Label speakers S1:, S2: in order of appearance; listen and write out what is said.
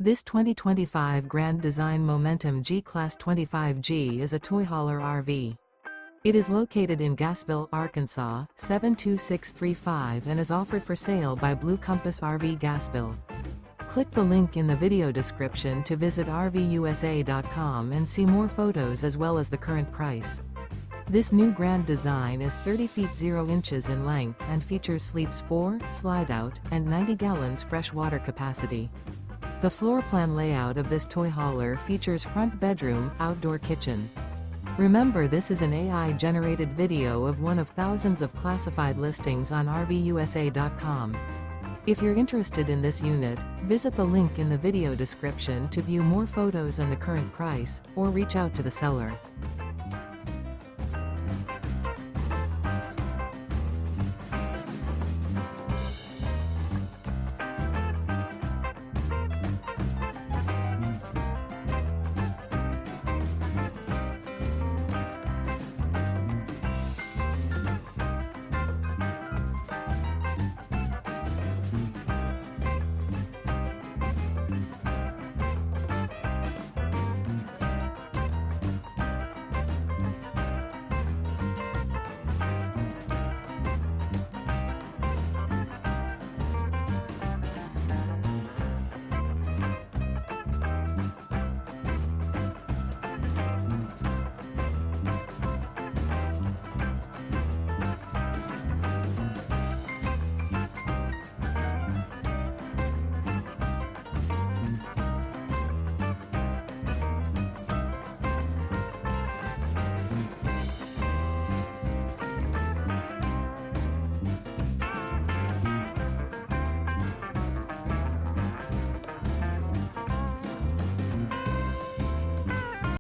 S1: This 2025 Grand Design Momentum G-Class 25G is a toy hauler RV. It is located in Gassville, Arkansas, 72635 and is offered for sale by Blue Compass RV Gassville. Click the link in the video description to visit RVUSA.com and see more photos as well as the current price. This new grand design is 30 feet 0 inches in length and features sleeps 4, Slideout, and 90 gallons fresh water capacity. The floor plan layout of this toy hauler features front bedroom, outdoor kitchen. Remember, this is an AI-generated video of one of thousands of classified listings on RVUSA.com. If you're interested in this unit, visit the link in the video description to view more photos and the current price, or reach out to the seller.